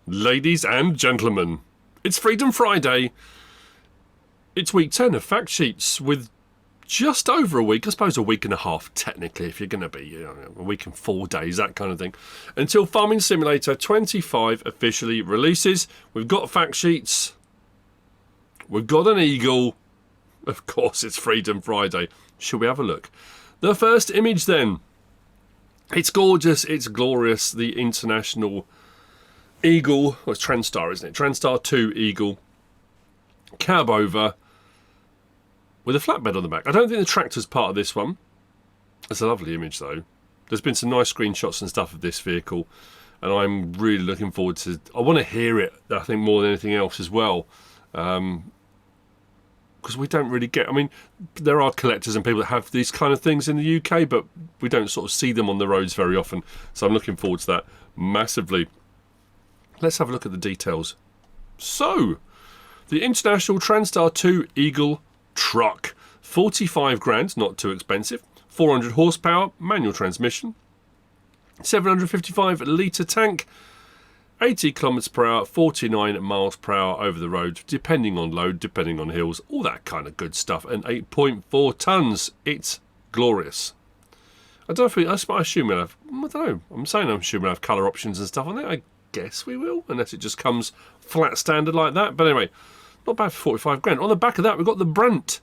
Ladies and gentlemen, it's Freedom Friday. It's week 10 of fact sheets with just over a week, I suppose a week and a half technically, if you're going to be a week and 4 days, that kind of thing, until Farming Simulator 25 officially releases. We've got fact sheets, we've got an eagle, of course it's Freedom Friday. Shall we have a look? The first image then. It's gorgeous, it's glorious, the international eagle, well, it's Transstar, isn't it? Transstar 2 eagle, cab over, with a flatbed on the back. I don't think the tractor's part of this one. It's a lovely image though. There's been some nice screenshots and stuff of this vehicle, and I'm really looking forward to... I want to hear it, I think, more than anything else as well. Because we don't really get... I mean, there are collectors and people that have these kind of things in the UK, but we don't sort of see them on the roads very often. So I'm looking forward to that massively. Let's have a look at the details. So, the International Transstar 2 Eagle truck. 45 grand, not too expensive. 400 horsepower, manual transmission. 755 litre tank. 80 kilometers per hour, 49 miles per hour over the road, depending on load, depending on hills, all that kind of good stuff. And 8.4 tonnes. It's glorious. I don't know if I assume we'll have... I don't know. I'm assuming we'll have colour options and stuff on it. I guess we will, unless it just comes flat standard like that. But anyway, not bad for 45 grand. On the back of that, we've got the Brent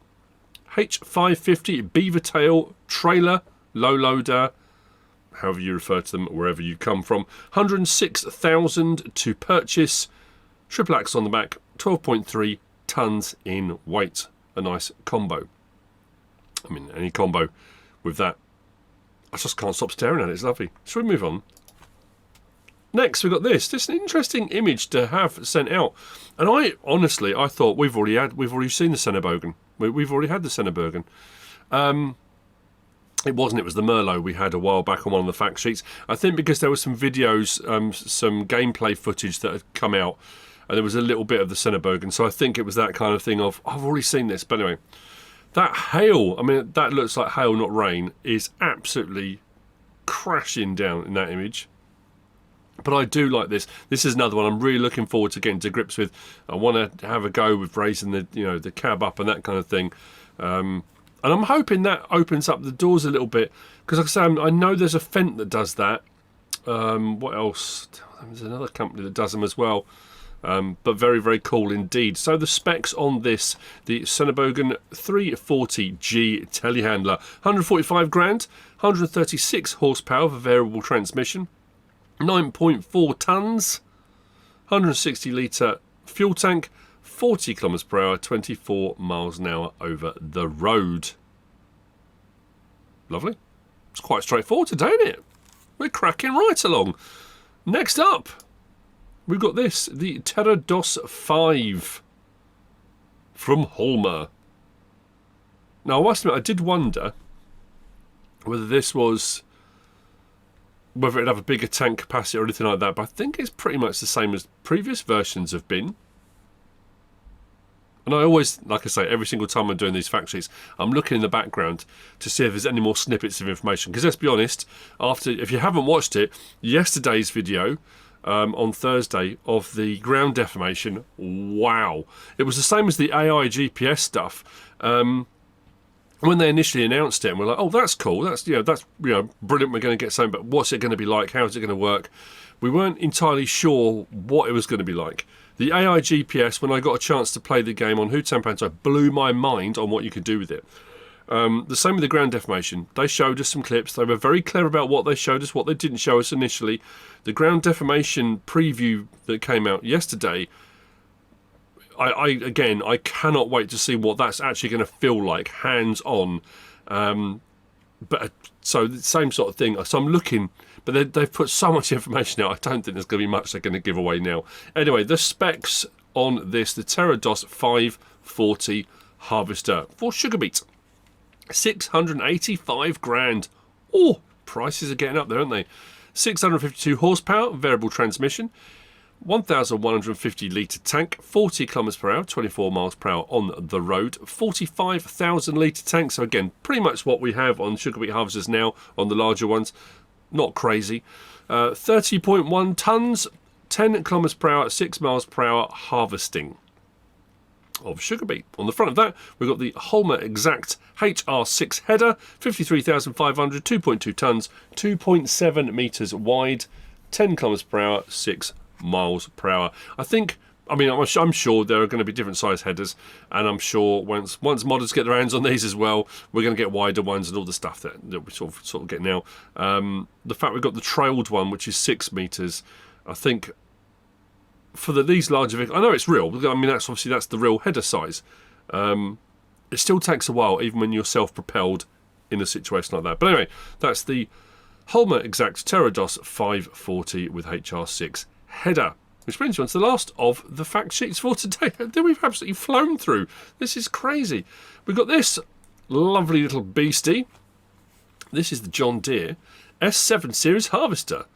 H550 beaver tail trailer, low loader, however you refer to them, wherever you come from. 106,000 to purchase. Triple axle on the back, 12.3 tonnes in weight. A nice combo. I mean, any combo with that. I just can't stop staring at it. It's lovely. Shall we move on? Next, we've got this. This is an interesting image to have sent out. And I thought we've already seen the Senebogen. We've already had the Senebogen. It wasn't. It was the Merlot we had a while back on one of the fact sheets. I think because there were some videos, some gameplay footage that had come out, and there was a little bit of the Senebogen. So I think it was that kind of thing of, I've already seen this. But anyway, that hail, I mean, that looks like hail, not rain, is absolutely crashing down in that image. But I do like this. This is another one I'm really looking forward to getting to grips with. I want to have a go with raising the cab up and that kind of thing. And I'm hoping that opens up the doors a little bit. Because like I say, I know there's a Fendt that does that. What else? There's another company that does them as well. But very, very cool indeed. So the specs on this, the Senebogen 340G telehandler. 145 grand, 136 horsepower for variable transmission. 9.4 tonnes, 160 litre fuel tank, 40 kilometers per hour, 24 miles an hour over the road. Lovely. It's quite straightforward today, isn't it? We're cracking right along. Next up, we've got this, the Terrados 5 from Holmer. Now, I must admit, I did wonder whether this was... whether it'd have a bigger tank capacity or anything like that, but I think it's pretty much the same as previous versions have been. And I always, like I say, every single time I'm doing these fact sheets, I'm looking in the background to see if there's any more snippets of information. Because let's be honest, if you haven't watched it, yesterday's video on Thursday of the ground deformation, wow. It was the same as the AI GPS stuff. When they initially announced it, and we're like, oh, that's cool, that's brilliant, we're going to get something, but what's it going to be like, how's it going to work? We weren't entirely sure what it was going to be like. The AI GPS, when I got a chance to play the game on Hutan Panto, blew my mind on what you could do with it. The same with the ground deformation. They showed us some clips. They were very clever about what they showed us, what they didn't show us initially. The ground deformation preview that came out yesterday, I cannot wait to see what that's actually going to feel like, hands-on. So the same sort of thing. So I'm looking, but they've put so much information out, I don't think there's going to be much they're going to give away now. Anyway, the specs on this, the Terrados 540 harvester for sugar beet. 685 grand. Oh, prices are getting up there, aren't they? 652 horsepower, variable transmission. 1,150 litre tank, 40 kilometers per hour, 24 miles per hour on the road. 45,000 litre tank, so again, pretty much what we have on sugar beet harvesters now on the larger ones. Not crazy. 30.1 tonnes, 10 kilometers per hour, 6 miles per hour harvesting of sugar beet. On the front of that, we've got the Holmer Exact HR6 header, 53,500, 2.2 tons, 2.7 meters wide, 10 kilometers per hour, 6 miles per hour. I'm sure there are going to be different size headers, and I'm sure once modders get their hands on these as well, we're going to get wider ones and all the stuff that we sort of get now. The fact we've got the trailed one, which is 6 meters, I think for these larger vehicles, I know it's real. I mean, that's the real header size. It still takes a while, even when you're self-propelled in a situation like that. But anyway, that's the Holmer Exact Terados 540 with HR6 header. Which brings you on to the last of the fact sheets for today. We've absolutely flown through. This is crazy. We've got this lovely little beastie. This is the John Deere S7 Series Harvester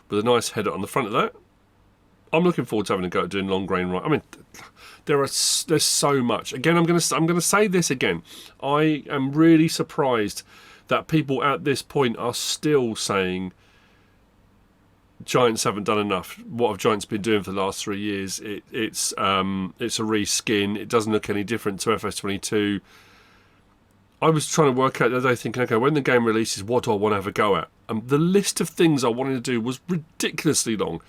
with a nice header on the front of that. I'm looking forward to having a go at doing long grain right. I mean, there's so much. Again, I'm going to say this again. I am really surprised that people at this point are still saying Giants haven't done enough. What have Giants been doing for the last 3 years? It's a reskin. It doesn't look any different to FS22. I was trying to work out the other day, thinking, okay, when the game releases, what do I want to have a go at? The list of things I wanted to do was ridiculously long.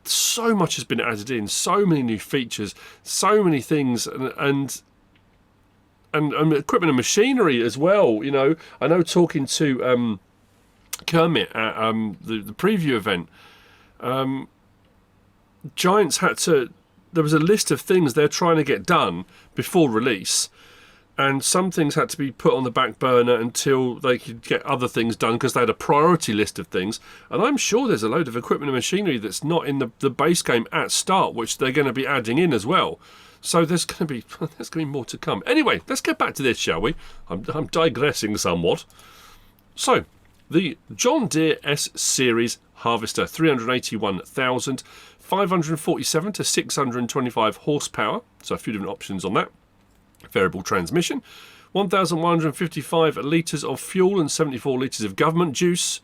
So much has been added in, so many new features, so many things, and equipment and machinery as well. You know, I know talking to Kermit at the preview event, Giants had to. There was a list of things they're trying to get done before release, and some things had to be put on the back burner until they could get other things done because they had a priority list of things. And I'm sure there's a load of equipment and machinery that's not in the base game at start, which they're going to be adding in as well. So there's going to be more to come. Anyway, let's get back to this, shall we? I'm digressing somewhat. So the John Deere S Series Harvester, 381,547 to 625 horsepower. So a few different options on that. Variable transmission, 1,155 litres of fuel and 74 litres of government juice,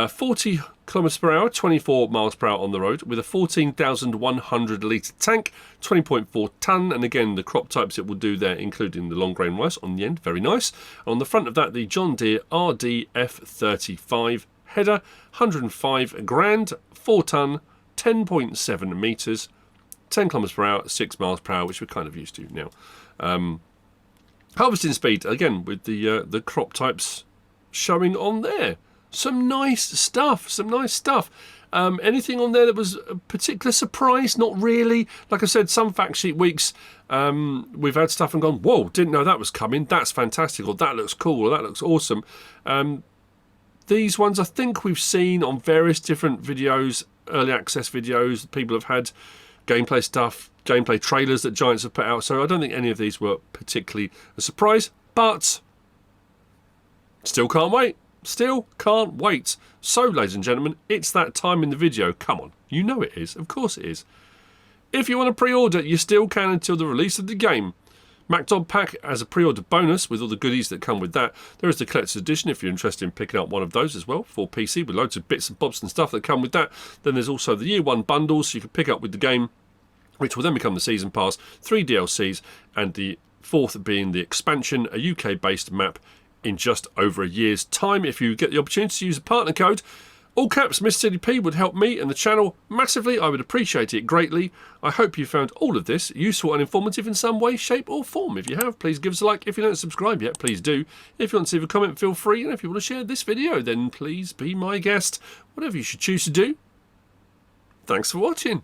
40 kilometres per hour, 24 miles per hour on the road, with a 14,100 litre tank, 20.4 tonne, and again the crop types it will do there, including the long grain rice on the end, very nice. And on the front of that, the John Deere RD F35 header, 105 grand, 4 tonne, 10.7 metres, 10 kilometres per hour, 6 miles per hour, which we're kind of used to now. Harvesting speed, again, with the crop types showing on there. Some nice stuff, anything on there that was a particular surprise? Not really. Like I said, some fact sheet weeks, we've had stuff and gone, whoa, didn't know that was coming. That's fantastic, or that looks cool, or that looks awesome. These ones I think we've seen on various different videos, early access videos. People have had gameplay stuff, gameplay trailers that Giants have put out, so I don't think any of these were particularly a surprise, but still can't wait. So, ladies and gentlemen, it's that time in the video. Come on, you know it is. Of course it is. If you want to pre-order, you still can until the release of the game. MacDog Pack as a pre-order bonus with all the goodies that come with that. There is the collector's edition if you're interested in picking up one of those as well for PC with loads of bits and bobs and stuff that come with that. Then there's also the year 1 bundles so you can pick up with the game, which will then become the season pass, 3 DLCs, and the 4th being the expansion, a UK-based map in just over a year's time. If you get the opportunity to use a partner code, all caps MrSealyp would help me and the channel massively. I would appreciate it greatly. I hope you found all of this useful and informative in some way, shape or form. If you have, please give us a like. If you don't subscribe yet, please do. If you want to leave a comment, feel free. And if you want to share this video, then please be my guest. Whatever you should choose to do. Thanks for watching.